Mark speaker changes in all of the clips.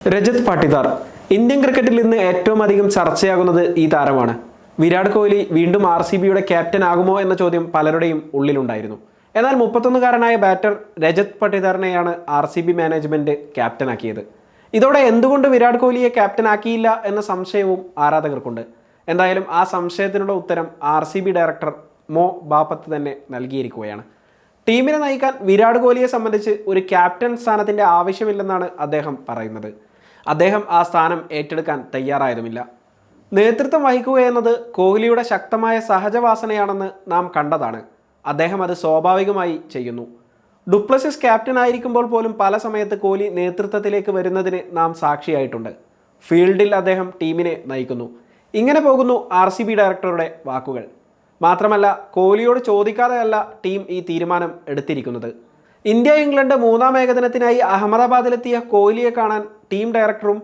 Speaker 1: Rajat Patidar Indian ക്രിക്കറ്റിൽ ഇന്ന് ഏറ്റവും അധികം ചർച്ചയാകുന്നത് ഈ താരമാണ്. വിരാട് കോഹ്ലി വീണ്ടും RCBയുടെ ക്യാപ്റ്റൻ ആകുമോ എന്ന ചോദ്യം പലരുടെയും ഉള്ളിലുണ്ടായിരുന്നു. എന്നാൽ 31കാരനായ ബാറ്റർ രജത് പാട്ടിദാറിനെയാണ് RCB മാനേജ്മെന്റ് ക്യാപ്റ്റനാക്കിയത്. ഇതോടെ എന്തുകൊണ്ട് വിരാട് കോഹ്ലിയെ ക്യാപ്റ്റനാക്കിയില്ല എന്ന സംശയവും ആരാധകർക്കുണ്ട്. എന്തായാലും ആ സംശയത്തിനുള്ള ഉത്തരം RCB ഡയറക്ടർ മോ ബാപ്പത്ത് തന്നെ നൽകിയിരിക്കുകയാണ്. ടീമിനെ നയിക്കാൻ വിരാട് കോഹ്ലിയെ സംബന്ധിച്ച് ഒരു ക്യാപ്റ്റൻ സ്ഥാനത്തിൻ്റെ ആവശ്യമില്ലെന്നാണ് അദ്ദേഹം പറയുന്നത്. അദ്ദേഹം ആ സ്ഥാനം ഏറ്റെടുക്കാൻ തയ്യാറായതുമില്ല. നേതൃത്വം വഹിക്കുക എന്നത് കോഹ്ലിയുടെ ശക്തമായ സഹജവാസനയാണെന്ന് നാം കണ്ടതാണ്. അദ്ദേഹം അത് സ്വാഭാവികമായി ചെയ്യുന്നു. ഡുപ്ലസിസ് ക്യാപ്റ്റൻ ആയിരിക്കുമ്പോൾ പോലും പല സമയത്ത് കോഹ്ലി നേതൃത്വത്തിലേക്ക് വരുന്നതിന് നാം സാക്ഷിയായിട്ടുണ്ട്. ഫീൽഡിൽ അദ്ദേഹം ടീമിനെ നയിക്കുന്നു. ഇങ്ങനെ പോകുന്നു RCB ഡയറക്ടറുടെ വാക്കുകൾ. മാത്രമല്ല, കോഹ്ലിയോട് ചോദിക്കാതെയല്ല ടീം ഈ തീരുമാനം എടുത്തിരിക്കുന്നത്. ഇന്ത്യ ഇംഗ്ലണ്ട് മൂന്നാം ഏകദിനത്തിനായി അഹമ്മദാബാദിലെത്തിയ കോഹ്ലിയെ കാണാൻ ടീം ഡയറക്ടറും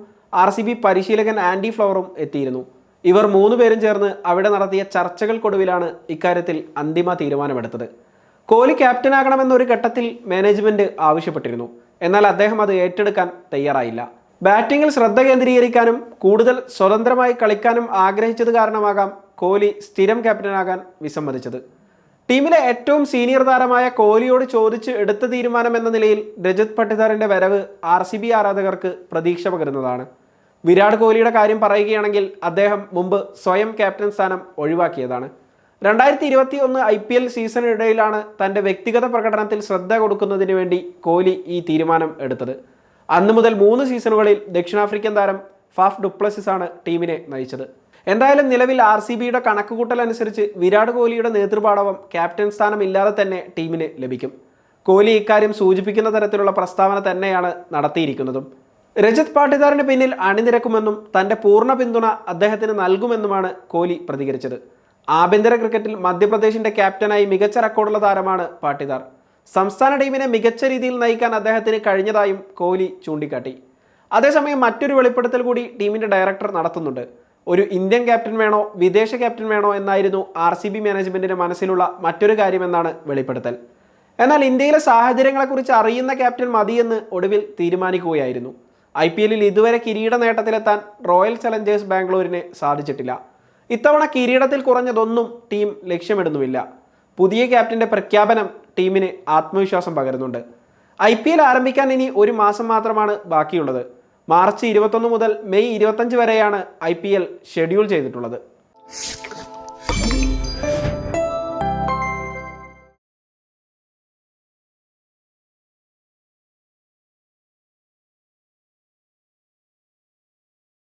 Speaker 1: RCB പരിശീലകൻ ആൻഡി ഫ്ലവറും എത്തിയിരുന്നു. ഇവർ 3 പേരും ചേർന്ന് അവിടെ നടത്തിയ ചർച്ചകൾക്കൊടുവിലാണ് ഇക്കാര്യത്തിൽ അന്തിമ തീരുമാനമെടുത്തത്. കോഹ്ലി ക്യാപ്റ്റനാകണമെന്നൊരു ഘട്ടത്തിൽ മാനേജ്മെന്റ് ആവശ്യപ്പെട്ടിരുന്നു. എന്നാൽ അദ്ദേഹം അത് ഏറ്റെടുക്കാൻ തയ്യാറായില്ല. ബാറ്റിങ്ങിൽ ശ്രദ്ധ കേന്ദ്രീകരിക്കാനും കൂടുതൽ സ്വതന്ത്രമായി കളിക്കാനും ആഗ്രഹിച്ചത് കാരണമാകാം കോഹ്ലി സ്ഥിരം ക്യാപ്റ്റനാകാൻ വിസമ്മതിച്ചത്. ടീമിലെ ഏറ്റവും സീനിയർ താരമായ കോഹ്ലിയോട് ചോദിച്ച് എടുത്ത തീരുമാനം എന്ന നിലയിൽ രജത് പാട്ടിദാറിൻ്റെ വരവ് RCB ആരാധകർക്ക് പ്രതീക്ഷ പകരുന്നതാണ്. വിരാട് കോഹ്ലിയുടെ കാര്യം പറയുകയാണെങ്കിൽ അദ്ദേഹം മുമ്പ് സ്വയം ക്യാപ്റ്റൻ സ്ഥാനം ഒഴിവാക്കിയതാണ്. 2021 IPL സീസണിനിടയിലാണ് തൻ്റെ വ്യക്തിഗത പ്രകടനത്തിൽ ശ്രദ്ധ കൊടുക്കുന്നതിന് വേണ്ടി കോഹ്ലി ഈ തീരുമാനം എടുത്തത്. അന്നു മുതൽ 3 സീസണുകളിൽ ദക്ഷിണാഫ്രിക്കൻ താരം ഫാഫ് ഡുപ്ലസിസ് ആണ് ടീമിനെ നയിച്ചത്. എന്തായാലും നിലവിൽ RCBയുടെ കണക്കുകൂട്ടൽ അനുസരിച്ച് വിരാട് കോഹ്ലിയുടെ നേതൃപാടവം ക്യാപ്റ്റൻ സ്ഥാനം ഇല്ലാതെ തന്നെ ടീമിന് ലഭിക്കും. കോഹ്ലി ഇക്കാര്യം സൂചിപ്പിക്കുന്ന തരത്തിലുള്ള പ്രസ്താവന തന്നെയാണ് നടത്തിയിരിക്കുന്നതും. രജത് പാട്ടിദാറിന് പിന്നിൽ അണിനിരക്കുമെന്നും തൻ്റെ പൂർണ്ണ പിന്തുണ അദ്ദേഹത്തിന് നൽകുമെന്നുമാണ് കോഹ്ലി പ്രതികരിച്ചത്. ആഭ്യന്തര ക്രിക്കറ്റിൽ മധ്യപ്രദേശിൻ്റെ ക്യാപ്റ്റനായി മികച്ച റെക്കോർഡുള്ള താരമാണ് പാട്ടിദാർ. സംസ്ഥാന ടീമിനെ മികച്ച രീതിയിൽ നയിക്കാൻ അദ്ദേഹത്തിന് കഴിഞ്ഞതായും കോഹ്ലി ചൂണ്ടിക്കാട്ടി. അതേസമയം മറ്റൊരു വെളിപ്പെടുത്തൽ കൂടി ടീമിൻ്റെ ഡയറക്ടർ നടത്തുന്നുണ്ട്. ഒരു ഇന്ത്യൻ ക്യാപ്റ്റൻ വേണോ വിദേശ ക്യാപ്റ്റൻ വേണോ എന്നായിരുന്നു RCB മാനേജ്മെൻറ്റിൻ്റെ മനസ്സിലുള്ള മറ്റൊരു കാര്യമെന്നാണ് വെളിപ്പെടുത്തൽ. എന്നാൽ ഇന്ത്യയിലെ സാഹചര്യങ്ങളെക്കുറിച്ച് അറിയുന്ന ക്യാപ്റ്റൻ മതിയെന്ന് ഒടുവിൽ തീരുമാനിക്കുകയായിരുന്നു. IPLൽ ഇതുവരെ കിരീട നേട്ടത്തിലെത്താൻ റോയൽ ചലഞ്ചേഴ്സ് ബാംഗ്ലൂരിന് സാധിച്ചിട്ടില്ല. ഇത്തവണ കിരീടത്തിൽ കുറഞ്ഞതൊന്നും ടീം ലക്ഷ്യമിടുന്നുമില്ല. പുതിയ ക്യാപ്റ്റൻ്റെ പ്രഖ്യാപനം ടീമിന് ആത്മവിശ്വാസം പകരുന്നുണ്ട്. IPL ആരംഭിക്കാൻ ഇനി 1 മാസം മാത്രമാണ് ബാക്കിയുള്ളത്. മാർച്ച് 21 മുതൽ മെയ് 25 വരെയാണ് IPL ഷെഡ്യൂൾ ചെയ്തിട്ടുള്ളത്.